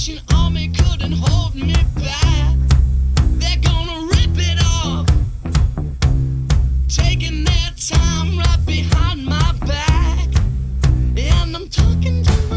Salvation Army couldn't hold me back. They're gonna rip it off, taking their time right behind my back. And I'm talking to